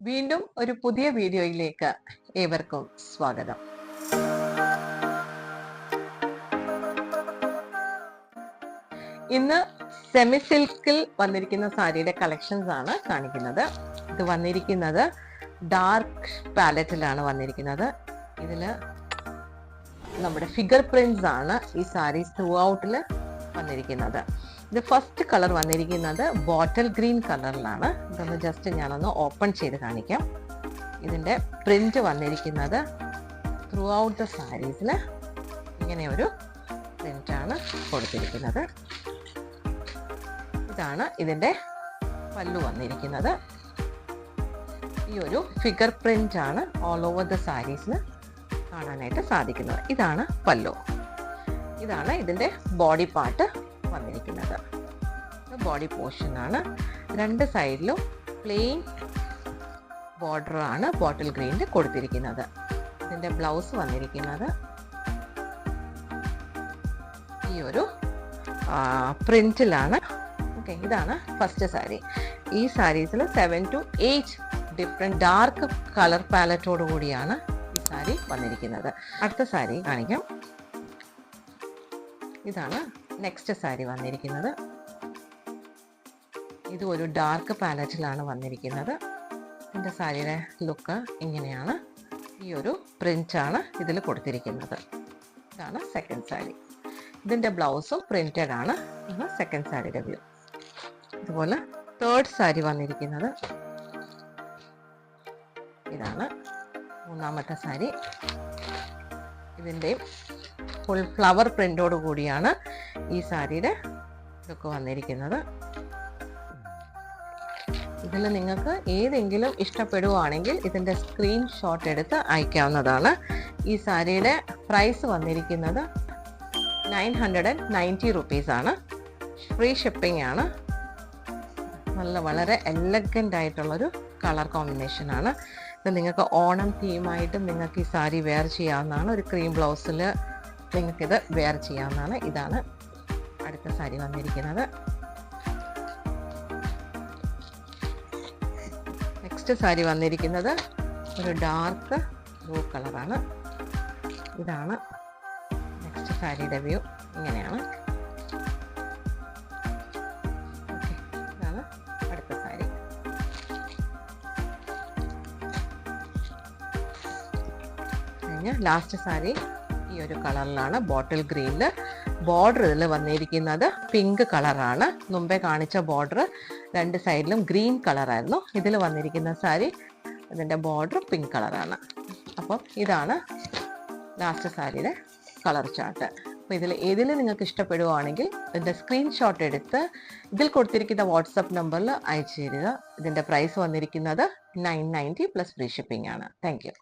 വീണ്ടും ഒരു പുതിയ വീഡിയോയിലേക്ക് ഏവർക്കും സ്വാഗതം. ഇന്ന് സെമി സിൽക്കിൽ വന്നിരിക്കുന്ന സാരിയുടെ കളക്ഷൻസ് ആണ് കാണിക്കുന്നത്. ഇത് വന്നിരിക്കുന്നത് ഡാർക്ക് പാലറ്റിലാണ് വന്നിരിക്കുന്നത്. ഇതില് നമ്മുടെ ഫിഗർ പ്രിന്റ്സ് ആണ് ഈ സാരീസ് ത്രൂ ഔട്ടിൽ വന്നിരിക്കുന്നത്. ഇത് ഫസ്റ്റ് കളർ വന്നിരിക്കുന്നത് ബോട്ടിൽ ഗ്രീൻ കളറിലാണ്. ഇതൊന്ന് ജസ്റ്റ് ഞാനൊന്ന് ഓപ്പൺ ചെയ്ത് കാണിക്കാം. ഇതിൻ്റെ പ്രിന്റ് വന്നിരിക്കുന്നത് ത്രൂ ഔട്ട് ദ സാരീസിൽ ഇങ്ങനെ ഒരു പ്രിന്റാണ് കൊടുത്തിരിക്കുന്നത്. ഇതാണ് ഇതിൻ്റെ പല്ലു വന്നിരിക്കുന്നത്. ഈ ഒരു ഫിഗർ പ്രിന്റ് ആണ് ഓൾ ഓവർ ദ സാരീസിൽ കാണാനായിട്ട് സാധിക്കുന്നത്. ഇതാണ് പല്ലു. ഇതാണ് ഇതിൻ്റെ ബോഡി പാർട്ട് വന്നിരിക്കുന്നത്. ബോഡി പോർഷൻ ആണ്. രണ്ട് സൈഡിലും പ്ലെയിൻ ബോർഡർ ആണ് ബോട്ടിൽ ഗ്രീനിൽ കൊടുത്തിരിക്കുന്നത്. ഇതിൻ്റെ ബ്ലൗസ് വന്നിരിക്കുന്നത് ഈ ഒരു പ്രിന്റിലാണ്. ഓക്കെ, ഇതാണ് ഫസ്റ്റ് സാരി. ഈ സാരീസിൽ 7 to 8 ഡിഫറെന്റ് ഡാർക്ക് കളർ പാലറ്റോട് കൂടിയാണ് ഈ സാരി വന്നിരിക്കുന്നത്. അടുത്ത സാരി കാണിക്കാം. ഇതാണ് നെക്സ്റ്റ് സാരി വന്നിരിക്കുന്നത്. ഇത് ഒരു ഡാർക്ക് പാലറ്റിലാണ് വന്നിരിക്കുന്നത്. ഇതിൻ്റെ സാരിയുടെ ലുക്ക് ഇങ്ങനെയാണ്. ഈ ഒരു പ്രിന്റ് ആണ് ഇതിൽ കൊടുത്തിരിക്കുന്നത്. ഇതാണ് സെക്കൻഡ് സാരി. ഇതിൻ്റെ ബ്ലൗസും പ്രിന്റഡ് ആണ്. സെക്കൻഡ് സാരിയുടെ വ്യൂ. അതുപോലെ തേർഡ് സാരി വന്നിരിക്കുന്നത് ഇതാണ് മൂന്നാമത്തെ സാരി. ഇതിൻ്റെയും ഫുൾ ഫ്ലവർ പ്രിന്റോട് കൂടിയാണ് ഈ സാരിയുടെ ലുക്ക് വന്നിരിക്കുന്നത്. ഇതിൽ നിങ്ങൾക്ക് ഏതെങ്കിലും ഇഷ്ടപ്പെടുവാണെങ്കിൽ ഇതിൻ്റെ സ്ക്രീൻഷോട്ട് എടുത്ത് അയക്കാവുന്നതാണ്. ഈ സാരിയുടെ പ്രൈസ് വന്നിരിക്കുന്നത് 990 rupees ആണ്. ഫ്രീ ഷിപ്പിംഗ് ആണ്. വളരെ എലഗൻ്റ് ആയിട്ടുള്ളൊരു കളർ കോമ്പിനേഷൻ ആണ്. ഇത് നിങ്ങൾക്ക് ഓണം തീമായിട്ടും നിങ്ങൾക്ക് ഈ സാരി വെയർ ചെയ്യാവുന്നതാണ്. ഒരു ക്രീം ബ്ലൗസിൽ നിങ്ങൾക്കിത് വെയർ ചെയ്യാവുന്നതാണ്. ഇതാണ് അടുത്ത സാരി വന്നിരിക്കുന്നത്. നെക്സ്റ്റ് സാരി വന്നിരിക്കുന്നത് ഒരു ഡാർക്ക് ബ്ലൂ കളറാണ്. ഇതാണ് നെക്സ്റ്റ് സാരിയുടെ വ്യൂ. ഇങ്ങനെയാണ്. ഓക്കെ, ഇതാണ് അടുത്ത സാരി. കഴിഞ്ഞ ലാസ്റ്റ് സാരി ഈ ഒരു കളറിലാണ്. ബോട്ടിൽ ഗ്രീനിൽ ബോർഡർ ഇതിൽ വന്നിരിക്കുന്നത് പിങ്ക് കളറാണ്. മുമ്പേ കാണിച്ച ബോർഡർ രണ്ട് സൈഡിലും ഗ്രീൻ കളറായിരുന്നു. ഇതിൽ വന്നിരിക്കുന്ന സാരി ഇതിൻ്റെ ബോർഡർ പിങ്ക് കളറാണ്. അപ്പം ഇതാണ് ലാസ്റ്റ് സാരിയുടെ കളർ ചാർട്ട്. അപ്പോൾ ഇതിൽ നിങ്ങൾക്ക് ഇഷ്ടപ്പെടുവാണെങ്കിൽ ഇതിൻ്റെ സ്ക്രീൻഷോട്ട് എടുത്ത് ഇതിൽ കൊടുത്തിരിക്കുന്ന വാട്സപ്പ് നമ്പറിൽ അയച്ചു തരിക. ഇതിൻ്റെ പ്രൈസ് വന്നിരിക്കുന്നത് 990 പ്ലസ് ഫ്രീ ഷിപ്പിംഗ് ആണ്. Thank you.